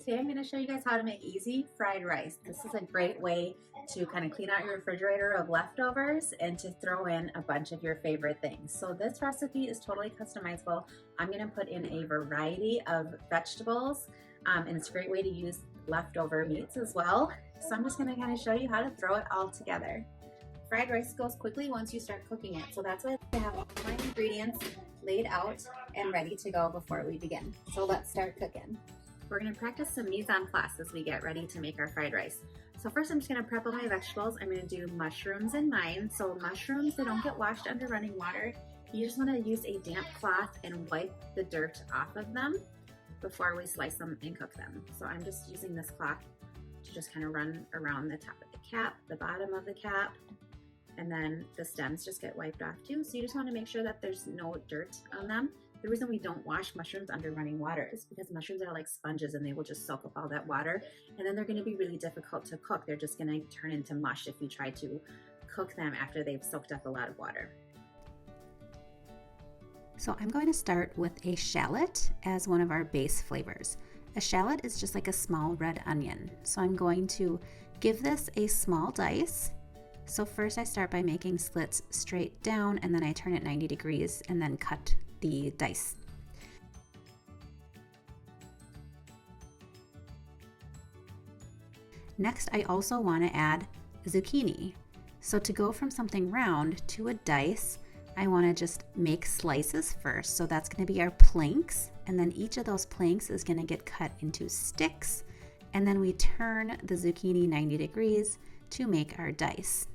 Today I'm going to show you guys how to make easy fried rice. This is a great way to kind of clean out your refrigerator of leftovers and to throw in a bunch of your favorite things. So this recipe is totally customizable. I'm going to put in a variety of vegetables and it's a great way to use leftover meats as well. So I'm just going to kind of show you how to throw it all together. Fried rice goes quickly once you start cooking it. So that's why I have all my ingredients laid out and ready to go before we begin. So let's start cooking. We're going to practice some mise en place as we get ready to make our fried rice. So first I'm just going to prep all my vegetables. I'm going to do mushrooms in mine. So mushrooms, they don't get washed under running water. You just want to use a damp cloth and wipe the dirt off of them before we slice them and cook them. So I'm just using this cloth to just kind of run around the top of the cap, the bottom of the cap, and then the stems just get wiped off too. So you just want to make sure that there's no dirt on them. The reason we don't wash mushrooms under running water is because mushrooms are like sponges and they will just soak up all that water, and then they're going to be really difficult to cook. They're just going to turn into mush if you try to cook them after they've soaked up a lot of water. So I'm going to start with a shallot as one of our base flavors. A shallot is just like a small red onion. So I'm going to give this a small dice. So first I start by making slits straight down, and then I turn it 90 degrees and then cut the dice. Next, I also want to add zucchini. So to go from something round to a dice, I want to just make slices first. So that's going to be our planks, and then each of those planks is going to get cut into sticks, and then we turn the zucchini 90 degrees to make our dice.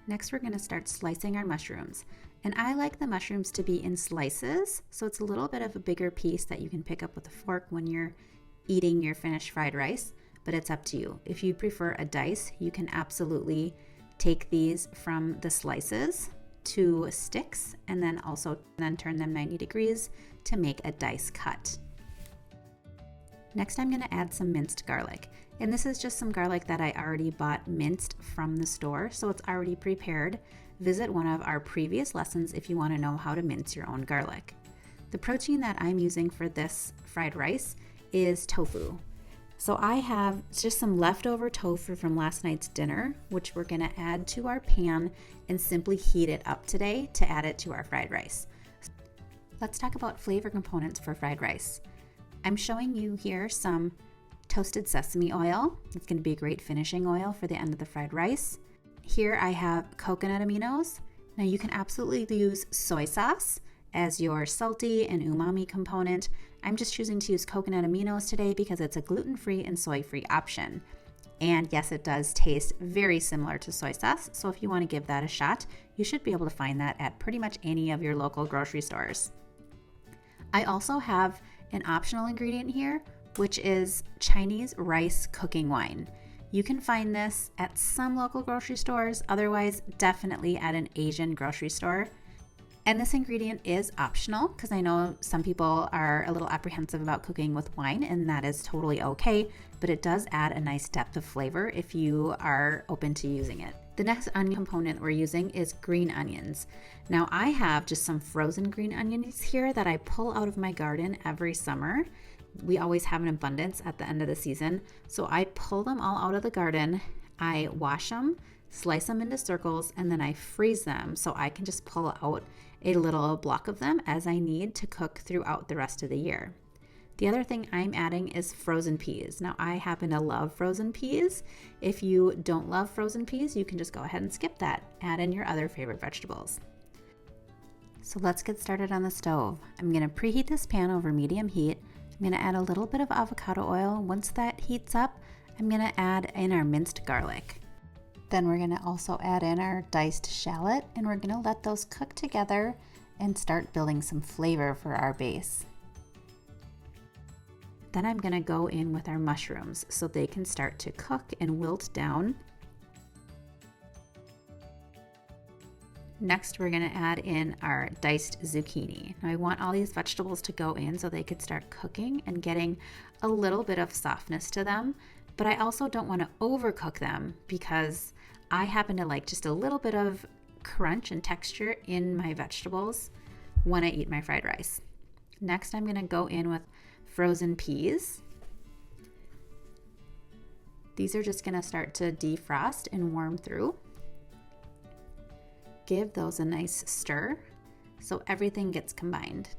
Next, we're going to start slicing our mushrooms. And I like the mushrooms to be in slices, so it's a little bit of a bigger piece that you can pick up with a fork when you're eating your finished fried rice, but it's up to you. If you prefer a dice, you can absolutely take these from the slices to sticks and then turn them 90 degrees to make a dice cut. Next, I'm going to add some minced garlic. And this is just some garlic that I already bought minced from the store, so it's already prepared. Visit one of our previous lessons if you want to know how to mince your own garlic. The protein that I'm using for this fried rice is tofu. So I have just some leftover tofu from last night's dinner, which we're going to add to our pan and simply heat it up today to add it to our fried rice. Let's talk about flavor components for fried rice. I'm showing you here some toasted sesame oil. It's going to be a great finishing oil for the end of the fried rice. Here I have coconut aminos. Now you can absolutely use soy sauce as your salty and umami component. I'm just choosing to use coconut aminos today because it's a gluten-free and soy-free option. And yes, it does taste very similar to soy sauce, so if you want to give that a shot, you should be able to find that at pretty much any of your local grocery stores. I also have an optional ingredient here, which is Chinese rice cooking wine. You can find this at some local grocery stores, otherwise definitely at an Asian grocery store. And this ingredient is optional because I know some people are a little apprehensive about cooking with wine, and that is totally okay, but it does add a nice depth of flavor if you are open to using it. The next onion component we're using is green onions. Now I have just some frozen green onions here that I pull out of my garden every summer. We always have an abundance at the end of the season, so I pull them all out of the garden. I wash them, slice them into circles, and then I freeze them so I can just pull out a little block of them as I need to cook throughout the rest of the year. The other thing I'm adding is frozen peas. Now I happen to love frozen peas. If you don't love frozen peas, you can just go ahead and skip that. Add in your other favorite vegetables. So let's get started on the stove. I'm going to preheat this pan over medium heat. I'm going to add a little bit of avocado oil. Once that heats up, I'm going to add in our minced garlic. Then we're going to also add in our diced shallot, and we're going to let those cook together and start building some flavor for our base. Then I'm going to go in with our mushrooms so they can start to cook and wilt down. Next, we're going to add in our diced zucchini. Now I want all these vegetables to go in so they could start cooking and getting a little bit of softness to them, but I also don't want to overcook them because I happen to like just a little bit of crunch and texture in my vegetables when I eat my fried rice. Next, I'm going to go in with frozen peas. These are just gonna start to defrost and warm through. Give those a nice stir so everything gets combined.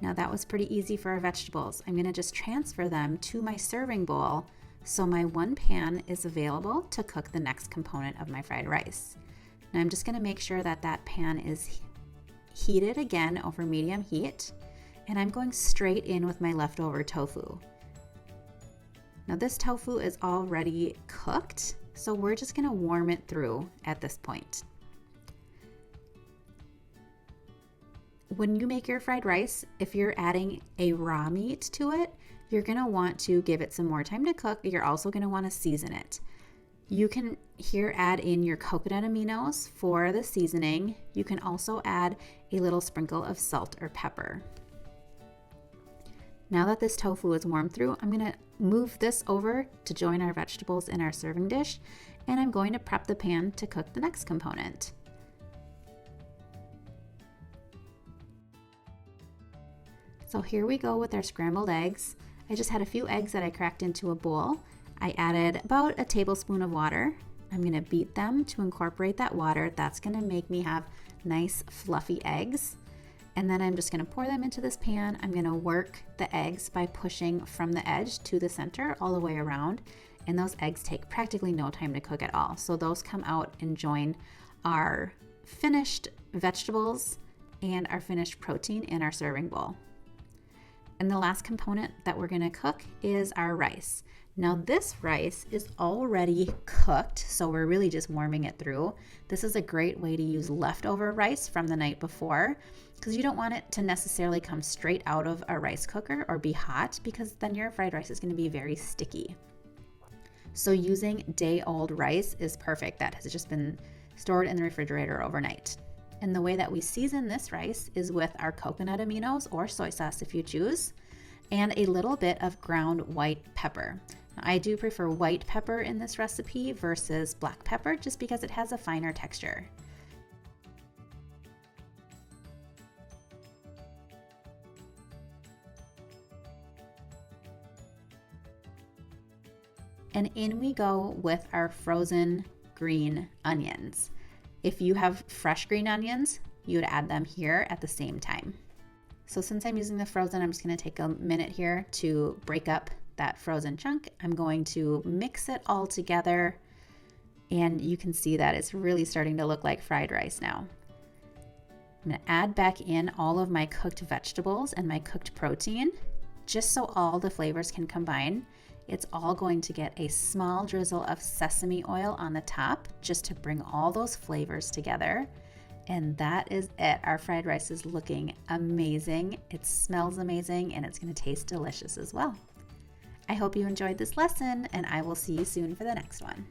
Now that was pretty easy for our vegetables. I'm gonna just transfer them to my serving bowl so my one pan is available to cook the next component of my fried rice. Now I'm just gonna make sure that that pan is heated again over medium heat, and I'm going straight in with my leftover tofu. Now this tofu is already cooked, so we're just gonna warm it through at this point. When you make your fried rice, if you're adding a raw meat to it, you're gonna want to give it some more time to cook. You're also gonna wanna season it. You can here add in your coconut aminos for the seasoning. You can also add a little sprinkle of salt or pepper. Now that this tofu is warmed through, I'm gonna move this over to join our vegetables in our serving dish, and I'm going to prep the pan to cook the next component. So here we go with our scrambled eggs. I just had a few eggs that I cracked into a bowl. I added about a tablespoon of water. I'm gonna beat them to incorporate that water. That's gonna make me have nice fluffy eggs. And then I'm just gonna pour them into this pan. I'm gonna work the eggs by pushing from the edge to the center all the way around. And those eggs take practically no time to cook at all. So those come out and join our finished vegetables and our finished protein in our serving bowl. And the last component that we're gonna cook is our rice. Now this rice is already cooked, so we're really just warming it through. This is a great way to use leftover rice from the night before, because you don't want it to necessarily come straight out of a rice cooker or be hot, because then your fried rice is gonna be very sticky. So using day-old rice is perfect. That has just been stored in the refrigerator overnight. And the way that we season this rice is with our coconut aminos or soy sauce if you choose, and a little bit of ground white pepper. Now, I do prefer white pepper in this recipe versus black pepper just because it has a finer texture. And in we go with our frozen green onions. If you have fresh green onions, you would add them here at the same time. So since I'm using the frozen, I'm just gonna take a minute here to break up that frozen chunk. I'm going to mix it all together, and you can see that it's really starting to look like fried rice now. I'm gonna add back in all of my cooked vegetables and my cooked protein, just so all the flavors can combine. It's all going to get a small drizzle of sesame oil on the top just to bring all those flavors together. And that is it. Our fried rice is looking amazing. It smells amazing, and it's going to taste delicious as well. I hope you enjoyed this lesson, and I will see you soon for the next one.